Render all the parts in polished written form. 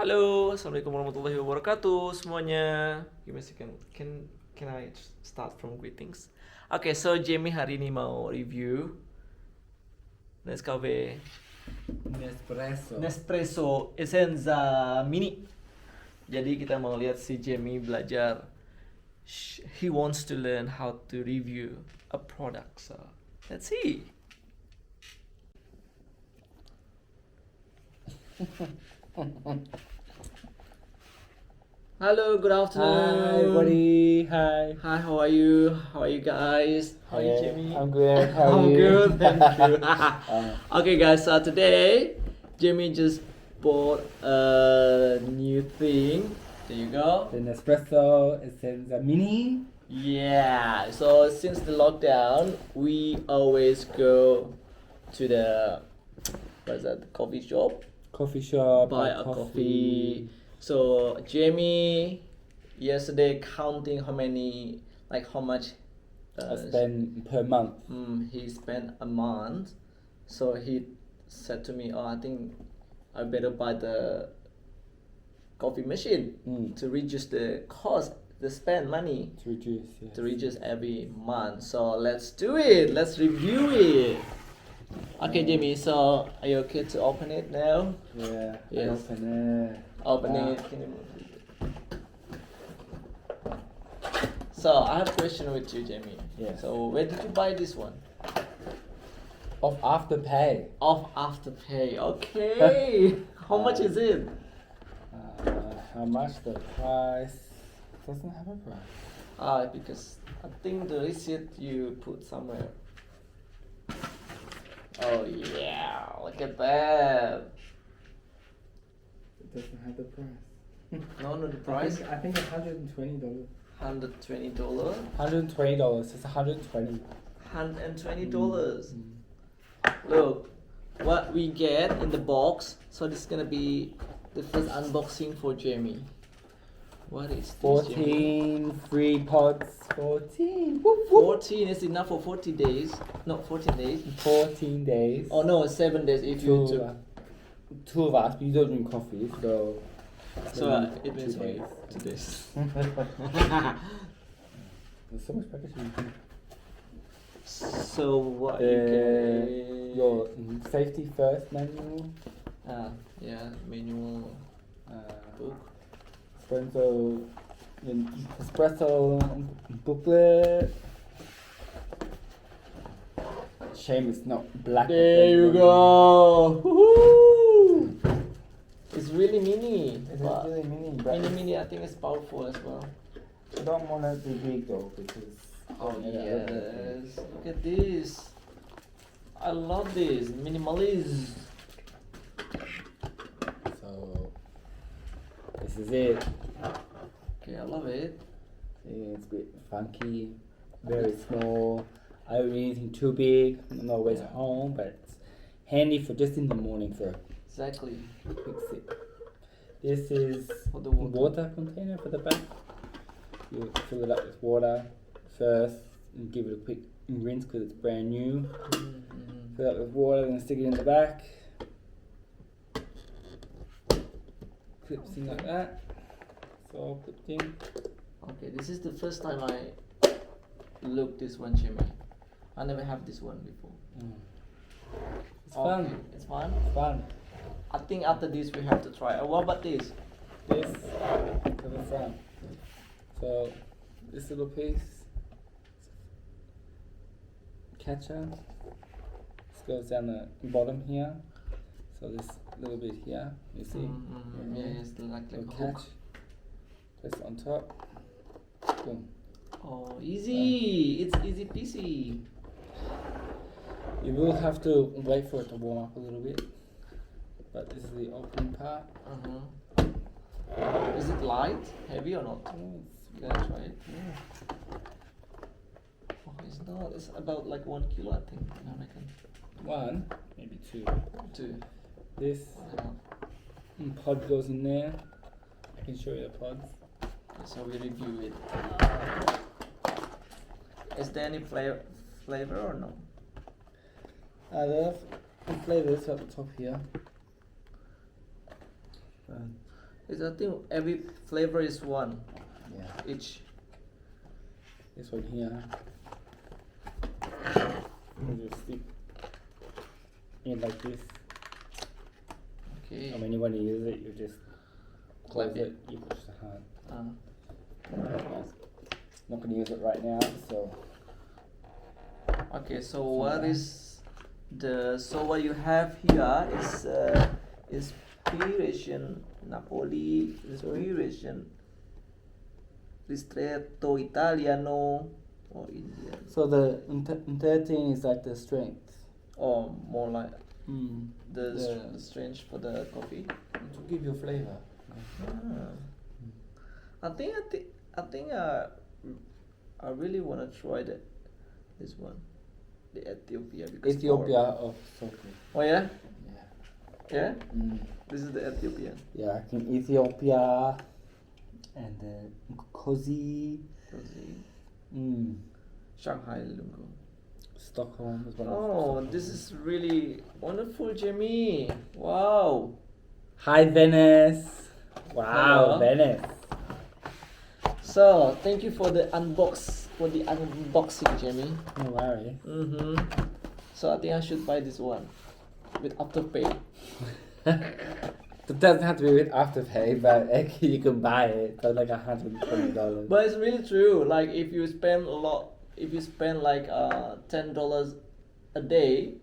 Halo, assalamualaikum warahmatullahi wabarakatuh semuanya. Give me a second. Can I start from greetings? Okay, so Jamie hari ini mau review Nescafe Nespreso Essenza Mini. Jadi kita mau lihat si Jamie belajar. He wants to learn how to review a product. So let's see. Hello, good afternoon. Hi, buddy. Hi. Hi, how are you? How are you guys? How are you, Jamie? I'm good. How are I'm you? good, thank you. Okay, guys, today Jamie just bought a new thing. There you go. The Nespreso Essenza Mini. Yeah, so since the lockdown, we always go to the coffee shop, Coffee shop. buy a coffee. So Jamie yesterday counting how much I spend per month. he spent a month. So he said to me, "Oh, I think I better buy the coffee machine to reduce the cost, the spend money To reduce. Yes. to reduce every month." So let's do it. Let's review it. Okay, Jamie. So are you okay to open it now? Yeah. Yes. Open Open it. Can you move it? So I have a question with you, Jamie. Yes. So where did you buy this one? Of Afterpay. Off Afterpay. Okay. How much is it? How much the price? Doesn't have a price. Because I think the receipt you put somewhere. Oh yeah, look at that. It doesn't have the price. No, the price. I think $120. $120. $120. It's $120. $120. Look, what we get in the box. So this is gonna be the first unboxing for Jamie. What is this, Jamie? 14 free pods. 14. 14 is enough for 40 days. No, 14 days. 14 days. Oh no, 7 days if you took. Two of us, we don't drink coffee, so. So it means 2 only days. 2 days. There's so much packaging. So what you get? Your safety first manual. Yeah, manual book. Espresso booklet. Shame it's not black. There you go. Woohoo! It's really mini. It's but really mini. Mini, I think it's powerful as well. I don't want it to be big though because. Oh yes, look at this. I love this minimalism. So this is it. Okay, I love it. It's a bit funky, very small. I don't need anything too big. I'm not always home, but it's handy for just in the morning for a Exactly. quick sip. This is For the water container for the back. You fill it up with water first and give it a quick rinse because it's brand new. Fill it up with water and stick it in the back. Clips in like that. It's all clipped in. Okay, this is the first time I look this one, Jimmy. I never have this one before. It's fun. It's fun. It's fun. I think after this we have to try. What about this? This to the front. So this little piece, catcher. This goes down the bottom here. So this little bit here, you see? Yeah, it's like a Little hook. catch. Place it on top. Boom. Oh, easy! It's easy peasy. You will have to wait for it to warm up a little bit. But this is the opening part. Is it light, heavy or not? Can I try it? Yeah. Oh, it's not. It's about like 1 kilo, I think. I reckon. One, maybe two. 2. This Yeah. pod goes in there. I can show you the pods. So we review it. Is there any flavor or no? There are flavors at the top here. It's, I think every flavor is one Yeah. each. This one here. You just stick in like this. Okay. And when you want to use it, you just Clap close it. You push the hand. Uh, Not going to use it right now, so. okay. So what is the what you have here is inspiration Napoli, inspiration ristretto Italiano or Indian, So the 13 is like the strength. or more like the The- strange for the coffee. To give you flavor. I think I really want to try this one, the Ethiopia, because Ethiopia of Sophie. Oh yeah, Yeah. yeah. This is the Ethiopian. Yeah, I think Ethiopia and Kozi. Shanghai Lungo. Stockholm is one of Oh, Stockholm. this is really wonderful, Jamie. Wow. Hi, Venice. Wow, Hello. Venice. So thank you for the unboxing, Jamie. No worries. So I think I should buy this one with afterpay. It doesn't have to be with Afterpay, but actually you can buy it for like $120. But it's really true. Like if you spend like $10 a day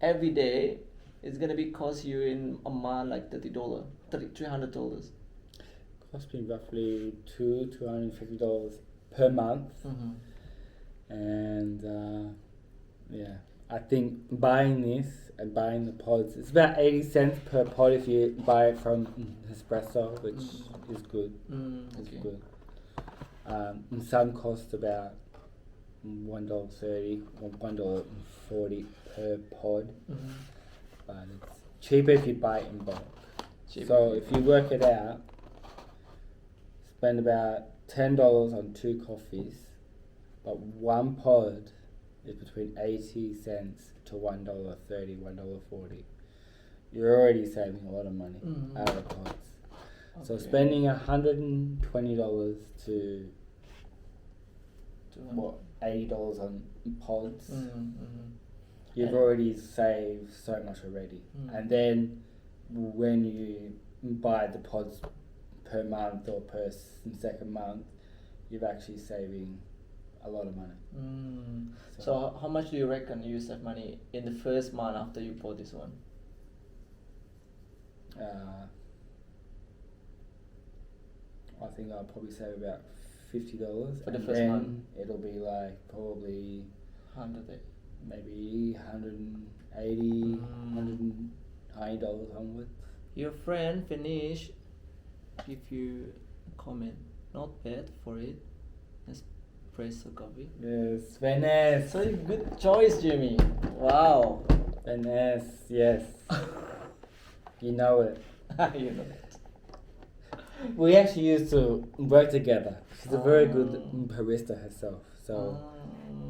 every day, it's gonna be cost you in a month like $300. Cost me roughly $250 per month. And yeah, I think buying this and buying the pods, it's about 80 cents per pod if you buy it from Nespreso, which is good. It's Okay. good. And some cost about $1.30 or $1.40 per pod, but it's cheaper if you buy it in bulk. So if you work it out, spend about $10 on 2 coffees, but one pod is between 80 cents to $1.30, $1.40. You're already saving a lot of money out of the pods. So Okay. spending $120 to $80 on pods, you've already saved so much already. And then when you buy the pods per month or per second month, you're actually saving a lot of money. So how much do you reckon you save money in the first month after you bought this one? I think I'll probably save about $50 For the and first then month? it'll be like probably 100. maybe $180, $190 onwards. Your friend finish give you a comment. Not bad for it. Nespreso coffee. Yes, Venice. So good choice, Jimmy. Wow. Venice, yes. You know it. You know that. We actually used to work together. She's a very good barista herself. So,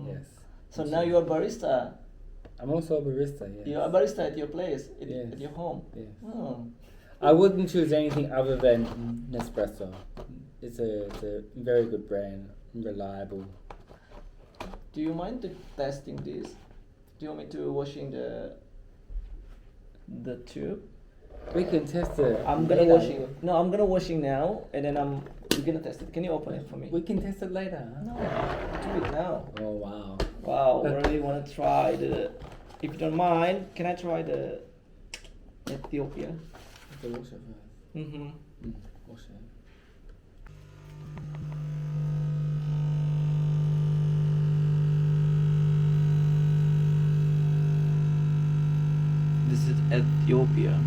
yes. So now you're a barista. I'm also a barista, yes. You're a barista at your place, Yes. at your home. Yes. Oh. I wouldn't choose anything other than Nespresso. It's a very good brand, reliable. Do you mind testing this? Do you want me to washing the tube? We can test it. I'm gonna later. washing. No, I'm gonna washing now, and then we're gonna test it. Can you open it for me? We can test it later. No, do it now. Oh wow. Wow, I really wanna try the. If you don't mind, can I try the Ethiopia? The wash it first. Wash it. This is Ethiopia.